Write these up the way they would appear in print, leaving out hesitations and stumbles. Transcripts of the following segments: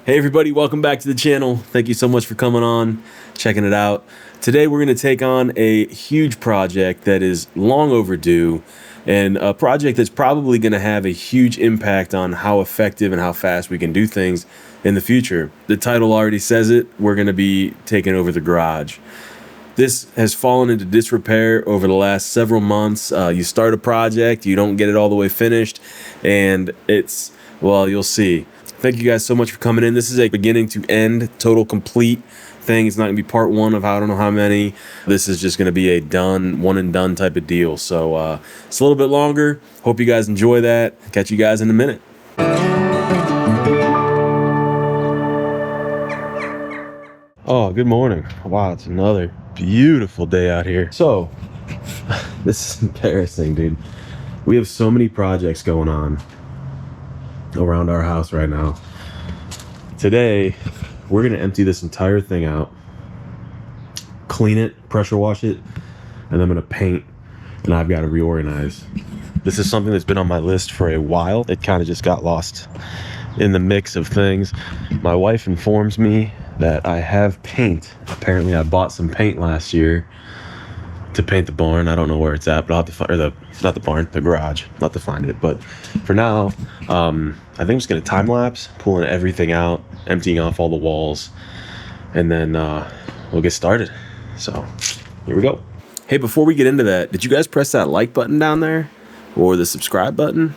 Hey everybody, welcome back to the channel. Thank you so much for coming on, checking it out. Today we're going to take on a huge project that is long overdue and a project that's probably going to have a huge impact on how effective and how fast we can do things in the future. The title already says it. We're going to be taking over the garage. This has fallen into disrepair over the last several months. You start a project, you don't get it all the way finished, and well, you'll see. Thank you guys so much for coming in. This is a beginning to end, total complete thing. It's not gonna be part one of I don't know how many. This is just gonna be a one and done type of deal. So it's a little bit longer. Hope you guys enjoy that. Catch you guys in a minute. Oh, good morning. Wow, it's another beautiful day out here. So, this is embarrassing, dude. We have so many projects going on around our house right now. Today, we're gonna empty this entire thing out, clean it, pressure wash it, and I'm gonna paint, and I've got to reorganize. This is something that's been on my list for a while. It kind of just got lost in the mix of things. My wife informs me that I have paint. Apparently I bought some paint last year to paint the barn. I don't know where it's at, but I'll have to find, or not the barn, the garage. I'll have to find it. But for now, I think I'm just gonna time lapse, pulling everything out, emptying off all the walls, and then we'll get started. So here we go. Hey, before we get into that, did you guys press that like button down there or the subscribe button?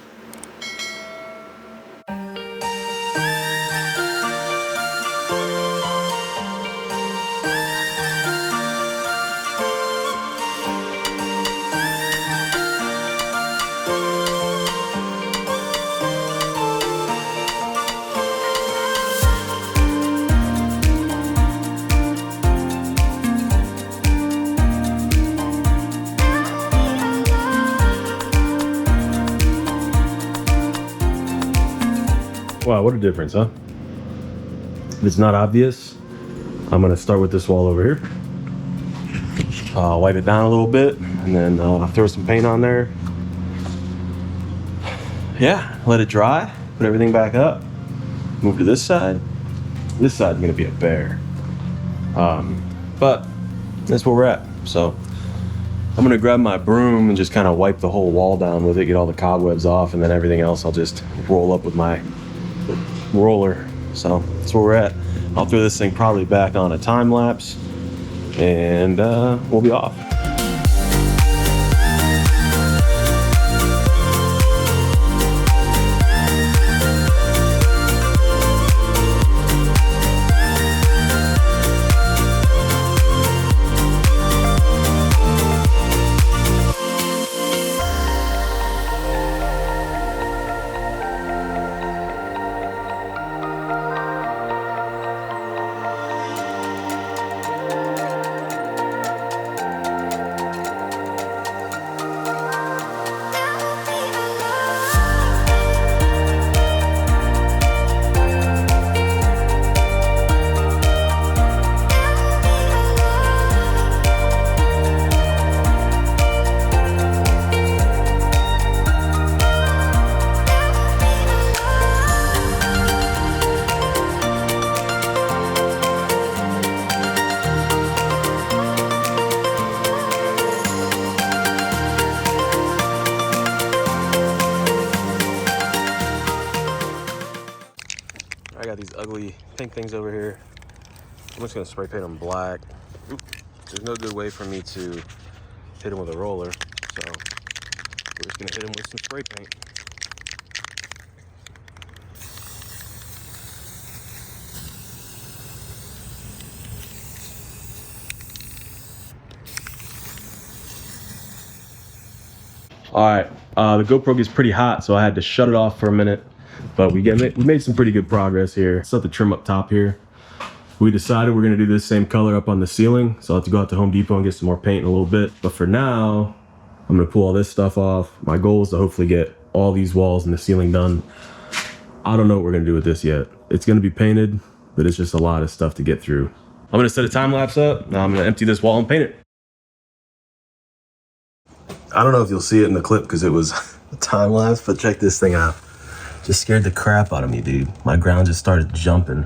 Wow, what a difference, huh? If it's not obvious, I'm gonna start with this wall over here. Wipe it down a little bit, and then throw some paint on there. Yeah, let it dry, put everything back up. Move to this side. This side's gonna be a bear. But that's where we're at. So I'm gonna grab my broom and just kind of wipe the whole wall down with it, get all the cobwebs off, and then everything else I'll just roll up with my roller. So that's where we're at. I'll throw this thing probably back on a time lapse, and we'll be off. I got these ugly pink things over here. I'm just gonna spray paint them black. Oop. There's no good way for me to hit them with a roller, so we're just gonna hit them with some spray paint. All right, the GoPro gets pretty hot, so I had to shut it off for a minute. But we made some pretty good progress here. Still have to trim up top here. We decided we're gonna do this same color up on the ceiling, so I'll have to go out to Home Depot and get some more paint in a little bit. But for now, I'm gonna pull all this stuff off. My goal is to hopefully get all these walls and the ceiling done. I don't know what we're gonna do with this yet. It's gonna be painted, but it's just a lot of stuff to get through. I'm gonna set a time lapse up. Now I'm gonna empty this wall and paint it. I don't know if you'll see it in the clip because it was a time lapse, but check this thing out. Just scared the crap out of me, dude. My ground just started jumping.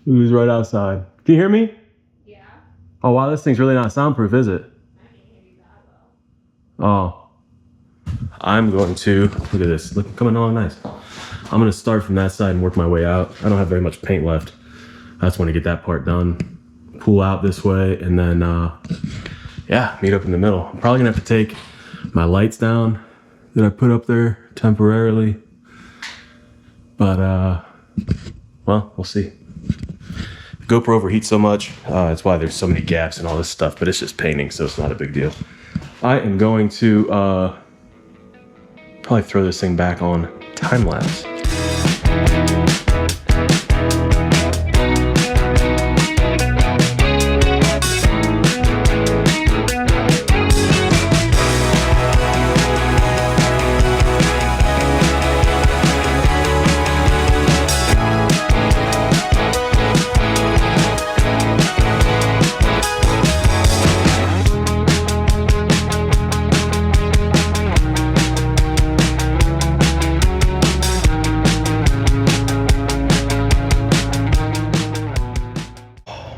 Who's right outside? Can you hear me? Yeah. Oh wow, this thing's really not soundproof, is it? I can hear you that well. Oh. I'm going to, look at this, look, coming along nice. I'm gonna start from that side and work my way out. I don't have very much paint left. I just want to get that part done. Pull out this way and then, yeah, meet up in the middle. I'm probably gonna have to take my lights down that I put up there temporarily. But, well, we'll see. The GoPro overheats so much. That's why there's so many gaps and all this stuff, but it's just painting, so it's not a big deal. I am going to probably throw this thing back on time lapse.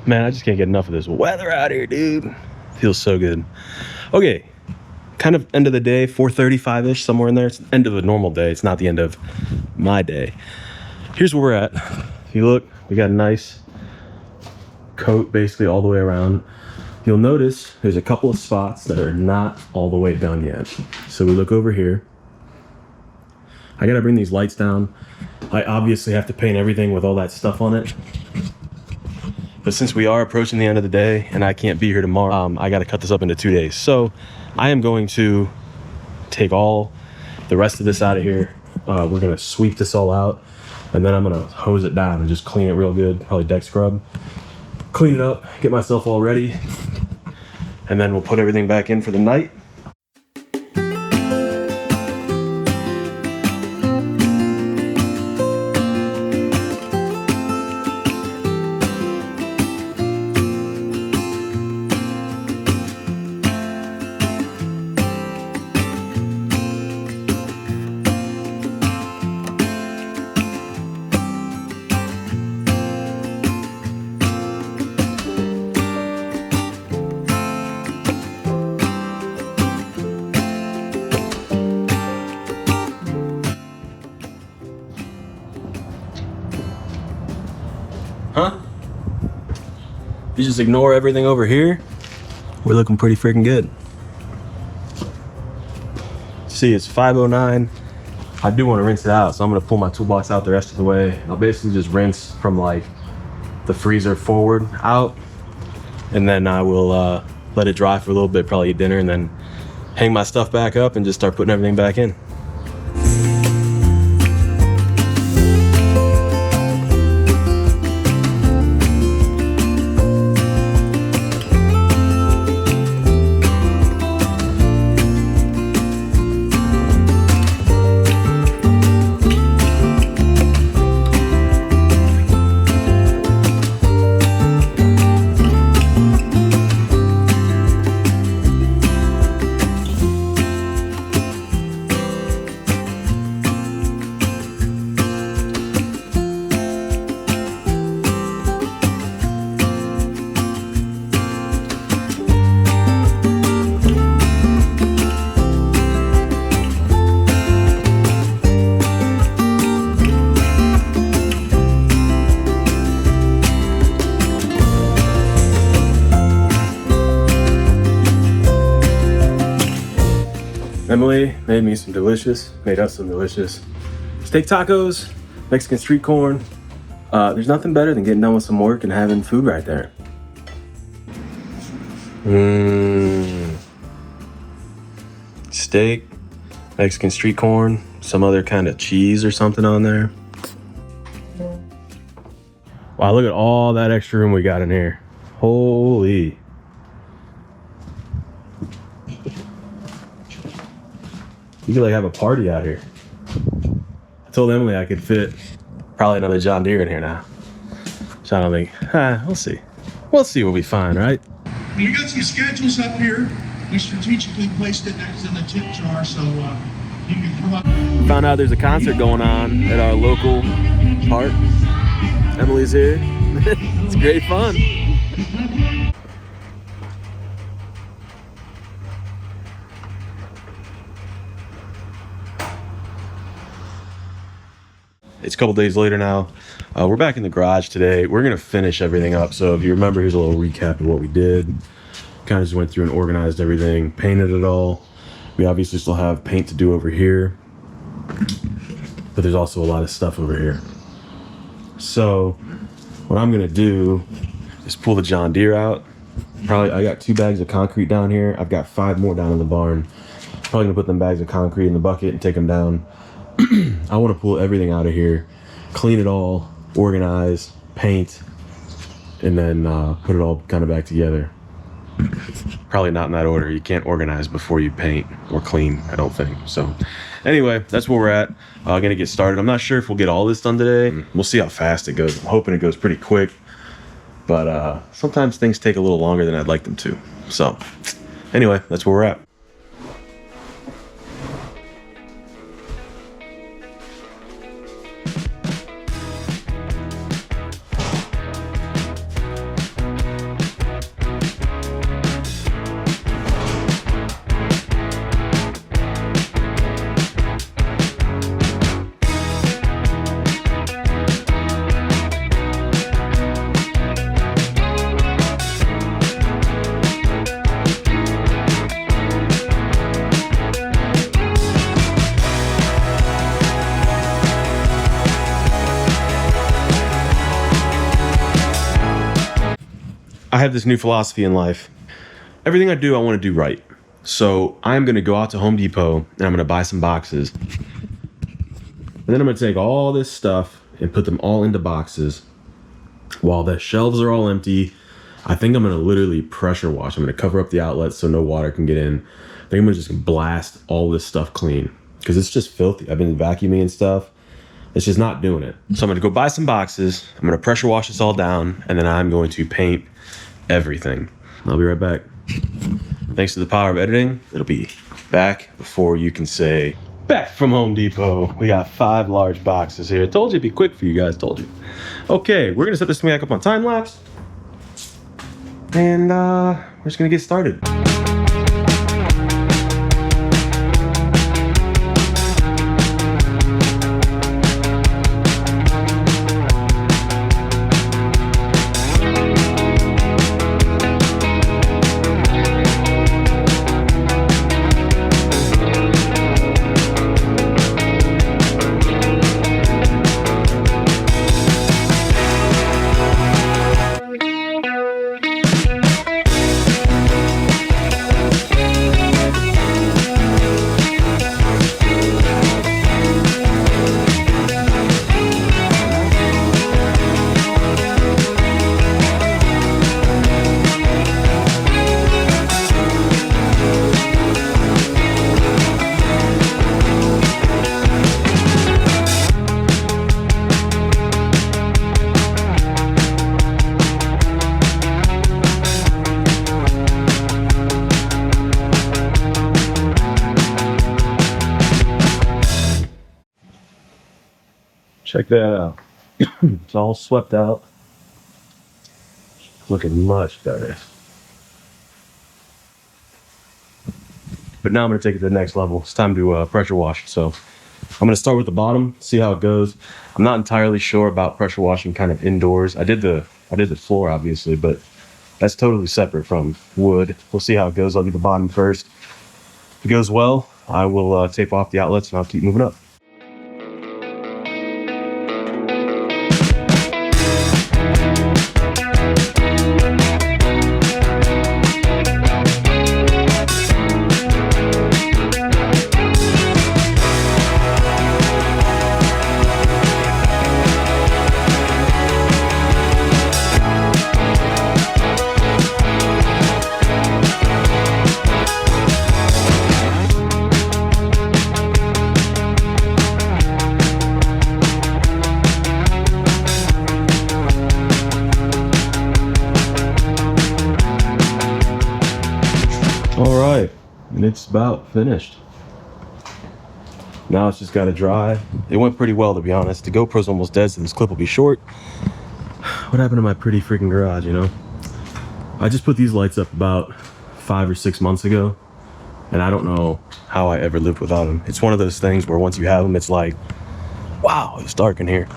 Man, I just can't get enough of this weather out here, dude. Feels so good. Okay, kind of end of the day, 4:35-ish, somewhere in there. It's the end of a normal day. It's not the end of my day. Here's where we're at. If you look, we got a nice coat basically all the way around. You'll notice there's a couple of spots that are not all the way done yet. So we look over here. I gotta bring these lights down. I obviously have to paint everything with all that stuff on it. But since we are approaching the end of the day and I can't be here tomorrow, I got to cut this up into 2 days. So I am going to take all the rest of this out of here. We're going to sweep this all out and then I'm going to hose it down and just clean it real good. Probably deck scrub. Clean it up, get myself all ready. And then we'll put everything back in for the night. Huh? You just ignore everything over here. We're looking pretty freaking good. See, it's 5:09. I do want to rinse it out, so I'm gonna pull my toolbox out the rest of the way. I'll basically just rinse from like the freezer forward out, and then I will let it dry for a little bit, probably eat dinner, and then hang my stuff back up and just start putting everything back in. Emily made us some delicious steak tacos, Mexican street corn. There's nothing better than getting done with some work and having food right there. Steak, Mexican street corn, some other kind of cheese or something on there. Wow, look at all that extra room we got in here. Holy. You could like have a party out here. I told Emily I could fit probably another John Deere in here now. So I don't think, we'll see. We'll see what we find, right? We got some schedules up here. We strategically placed it next to the tip jar so you can come up. Found out there's a concert going on at our local park. Emily's here. It's great fun. It's a couple days later now. We're back in the garage today. We're gonna finish everything up. So if you remember, here's a little recap of what we did. Kind of just went through and organized everything, painted it all. We obviously still have paint to do over here, but there's also a lot of stuff over here. So what I'm gonna do is pull the John Deere out. I got 2 bags of concrete down here. I've got 5 more down in the barn. Probably gonna put them bags of concrete in the bucket and take them down. I want to pull everything out of here, clean it all, organize, paint, and then put it all kind of back together. Probably not in that order. You can't organize before you paint or clean, I don't think. So anyway, that's where we're at. Gonna get started. I'm not sure if we'll get all this done today. We'll see how fast it goes. I'm hoping it goes pretty quick, but sometimes things take a little longer than I'd like them to. So anyway, that's where we're at. I have this new philosophy in life. Everything I do, I want to do right. So I'm going to go out to Home Depot and I'm going to buy some boxes. And then I'm going to take all this stuff and put them all into boxes. While the shelves are all empty, I think I'm going to literally pressure wash. I'm going to cover up the outlets so no water can get in. I think I'm going to just blast all this stuff clean because it's just filthy. I've been vacuuming and stuff. It's just not doing it. So I'm going to go buy some boxes. I'm going to pressure wash this all down, and then I'm going to paint everything. I'll be right back. Thanks to the power of editing, it'll be back before you can say, back from Home Depot. We got 5 large boxes here. Told you it'd be quick for you guys, told you. Okay, we're gonna set this thing back up on time lapse. And we're just gonna get started. Check that out. It's all swept out. Looking much better. But now I'm going to take it to the next level. It's time to pressure wash. So I'm going to start with the bottom, see how it goes. I'm not entirely sure about pressure washing kind of indoors. I did the floor obviously, but that's totally separate from wood. We'll see how it goes. I'll do the bottom first. If it goes well, I will tape off the outlets and I'll keep moving up. All right, and it's about finished. Now it's just gotta dry. It went pretty well, to be honest. The GoPro's almost dead, so this clip will be short. what happened to my pretty freaking garage, you know? I just put these lights up about 5 or 6 months ago, and I don't know how I ever lived without them. It's one of those things where once you have them, it's like, wow, it's dark in here.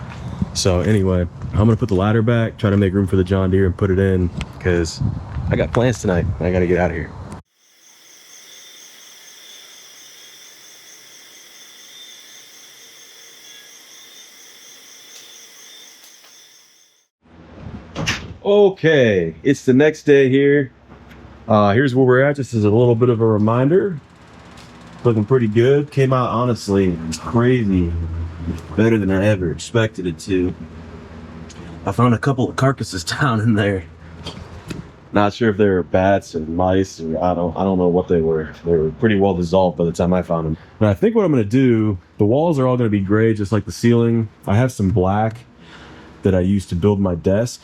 So anyway, I'm gonna put the ladder back, try to make room for the John Deere and put it in, because I got plans tonight. I gotta get out of here. Okay, it's the next day here. Here's where we're at, just as a little bit of a reminder. Looking pretty good. Came out, honestly, crazy. Better than I ever expected it to. I found a couple of carcasses down in there. Not sure if they were bats and mice, or I don't know what they were. They were pretty well dissolved by the time I found them. And I think what I'm gonna do, the walls are all gonna be gray, just like the ceiling. I have some black that I used to build my desk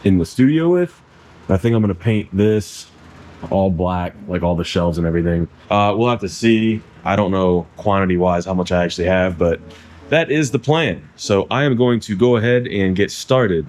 in the studio with. I think I'm gonna paint this all black, like all the shelves and everything. We'll have to see. I don't know quantity wise how much I actually have, but that is the plan. So I am going to go ahead and get started.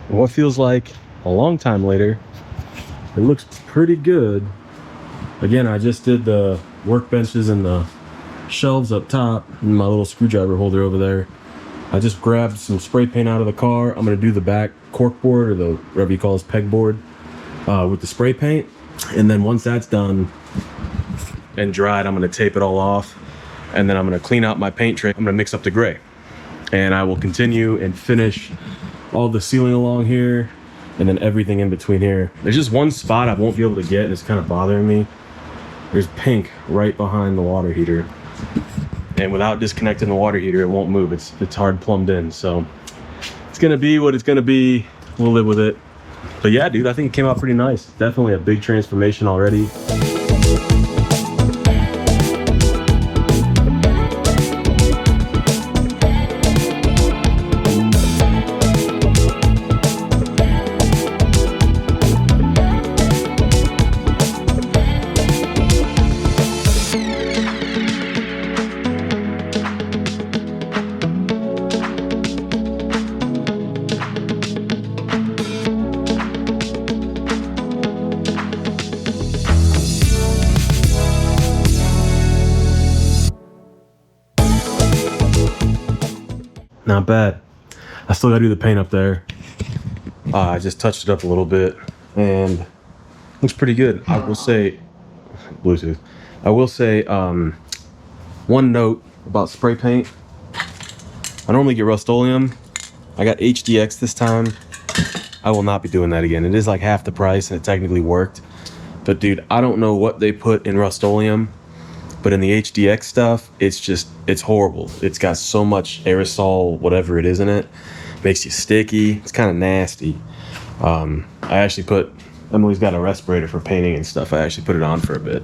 What feels like a long time later, it looks pretty good. Again, I just did the workbenches and the shelves up top and my little screwdriver holder over there. I just grabbed some spray paint out of the car. I'm gonna do the back cork board, or the whatever you call this, pegboard, with the spray paint. And then once that's done and dried, I'm gonna tape it all off, and then I'm gonna clean out my paint tray. I'm gonna mix up the gray, and I will continue and finish all the ceiling along here, and then everything in between here. There's just one spot I won't be able to get, and it's kind of bothering me. There's pink right behind the water heater, and without disconnecting the water heater, it won't move. It's hard plumbed in, so it's gonna be what it's gonna be. We'll live with it. But yeah, dude, I think it came out pretty nice. Definitely a big transformation already. Not bad. I still gotta do the paint up there. I just touched it up a little bit and looks pretty good. I will say, Bluetooth. I will say, one note about spray paint. I normally get Rust-Oleum. I got HDX this time. I will not be doing that again. It is like half the price and it technically worked. But dude, I don't know what they put in Rust-Oleum, but in the HDX stuff, it's horrible. It's got so much aerosol, whatever it is in it. Makes you sticky. It's kind of nasty. I actually Emily's got a respirator for painting and stuff. I actually put it on for a bit.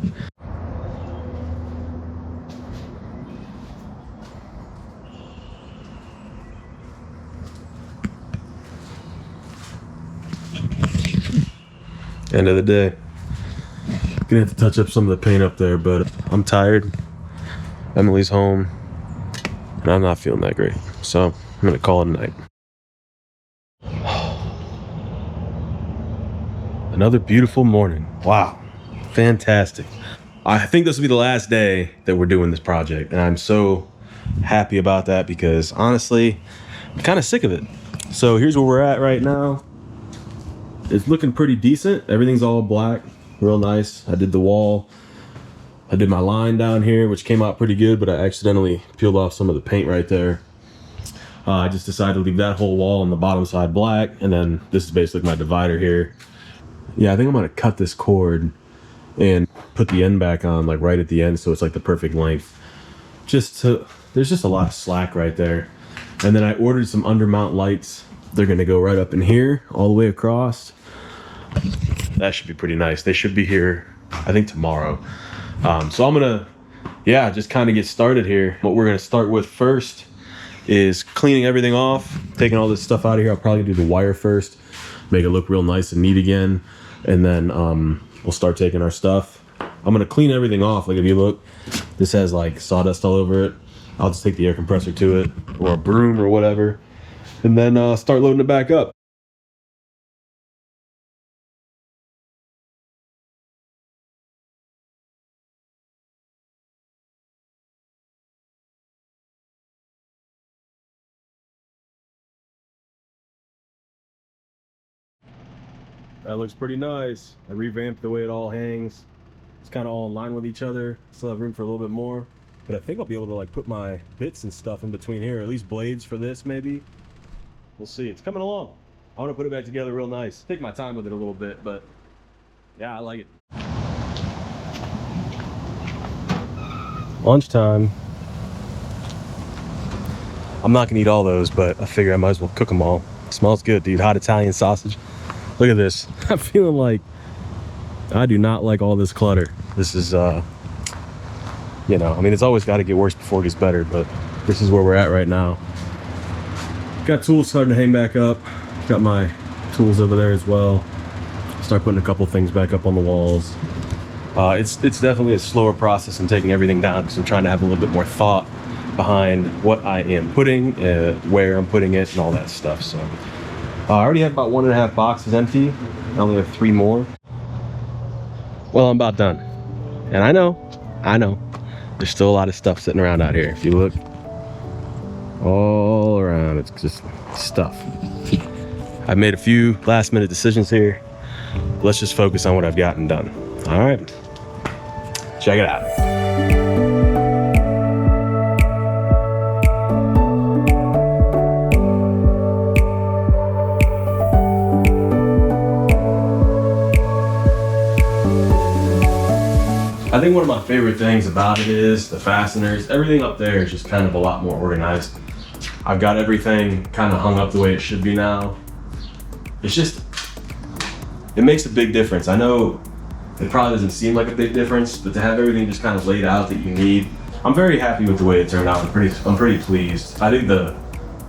End of the day. Gonna have to touch up some of the paint up there, but I'm tired. Emily's home, and I'm not feeling that great. So I'm gonna call it a night. Another beautiful morning. Wow, fantastic. I think this will be the last day that we're doing this project, and I'm so happy about that because honestly, I'm kind of sick of it. So here's where we're at right now. It's looking pretty decent. Everything's all black, real nice. I did the wall. I did my line down here, which came out pretty good, but I accidentally peeled off some of the paint right there. I just decided to leave that whole wall on the bottom side black, and then this is basically my divider here. Yeah, I think I'm gonna cut this cord and put the end back on, like right at the end, so it's like the perfect length. There's just a lot of slack right there. And then I ordered some undermount lights. They're gonna go right up in here, all the way across. That should be pretty nice. They should be here, I think, tomorrow. So I'm gonna, yeah, just kind of get started here. What we're gonna start with first is cleaning everything off, taking all this stuff out of here. I'll probably do the wire first, make it look real nice and neat again. And then we'll start taking our stuff. I'm gonna clean everything off. Like if you look, this has like sawdust all over it. I'll just take the air compressor to it, or a broom or whatever, and then start loading it back up. That looks pretty nice. I revamped the way it all hangs. It's kind of all in line with each other. Still have room for a little bit more, but I think I'll be able to like put my bits and stuff in between here, at least blades for this maybe. We'll see. It's coming along. I want to put it back together real nice. Take my time with it a little bit, but yeah, I like it. Lunchtime. I'm not gonna eat all those, but I figure I might as well cook them all. Smells good, dude. Hot Italian sausage. Look at this. I'm feeling like I do not like all this clutter. This is, you know, I mean, it's always got to get worse before it gets better, but this is where we're at right now. Got tools starting to hang back up. Got my tools over there as well. Start putting a couple things back up on the walls. It's definitely a slower process than taking everything down, because I'm trying to have a little bit more thought behind what I am putting, where I'm putting it, and all that stuff. So I already have about 1.5 boxes empty. I only have 3 more. Well, I'm about done. And I know, there's still a lot of stuff sitting around out here. If you look all around, it's just stuff. I've made a few last minute decisions here. Let's just focus on what I've gotten done. All right, check it out. I think one of my favorite things about it is the fasteners. Everything up there is just kind of a lot more organized. I've got everything kind of hung up the way it should be now. It's just, it makes a big difference. I know it probably doesn't seem like a big difference, but to have everything just kind of laid out that you need, I'm very happy with the way it turned out. I'm pretty pleased. I think the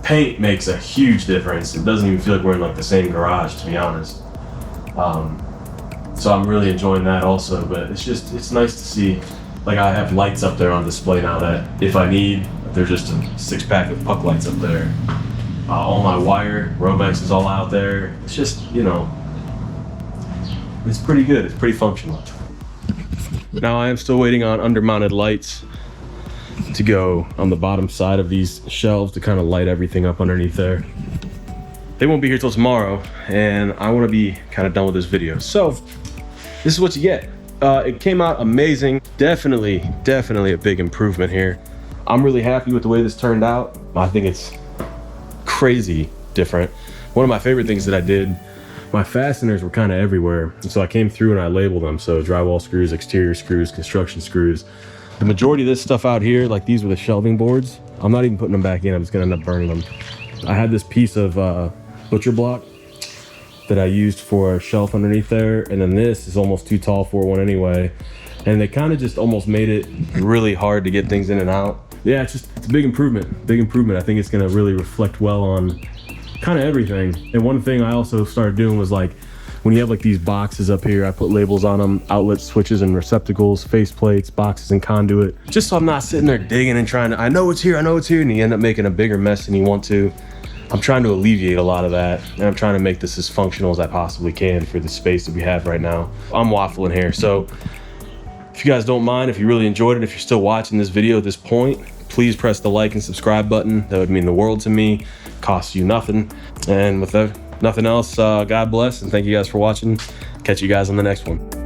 paint makes a huge difference. It doesn't even feel like we're in like the same garage, to be honest. So I'm really enjoying that also, but it's nice to see, like I have lights up there on display now that if I need, there's just a 6-pack of puck lights up there. All my wire, Romex is all out there. It's just, you know, it's pretty good, it's pretty functional. Now I am still waiting on undermounted lights to go on the bottom side of these shelves to kind of light everything up underneath there. They won't be here till tomorrow, and I want to be kind of done with this video. So this is what you get. It came out amazing. Definitely a big improvement here. I'm really happy with the way this turned out. I think it's crazy different. One of my favorite things that I did, my fasteners were kind of everywhere. And so I came through and I labeled them. So drywall screws, exterior screws, construction screws. The majority of this stuff out here, like these were the shelving boards. I'm not even putting them back in. I'm just gonna end up burning them. I had this piece of butcher block that I used for a shelf underneath there, and then this is almost too tall for one anyway, and they kind of just almost made it really hard to get things in and out. Yeah, it's a big improvement. I think it's gonna really reflect well on kind of everything. And one thing I also started doing was, like, when you have like these boxes up here, I put labels on them: outlet switches and receptacles, face plates, boxes and conduit, just so I'm not sitting there digging and trying to, I know it's here, and you end up making a bigger mess than you want to. I'm trying to alleviate a lot of that, and I'm trying to make this as functional as I possibly can for the space that we have right now. I'm waffling here, so if you guys don't mind, if you really enjoyed it, if you're still watching this video at this point, please press the like and subscribe button. That would mean the world to me. Costs you nothing. And with nothing else, God bless, and thank you guys for watching. Catch you guys on the next one.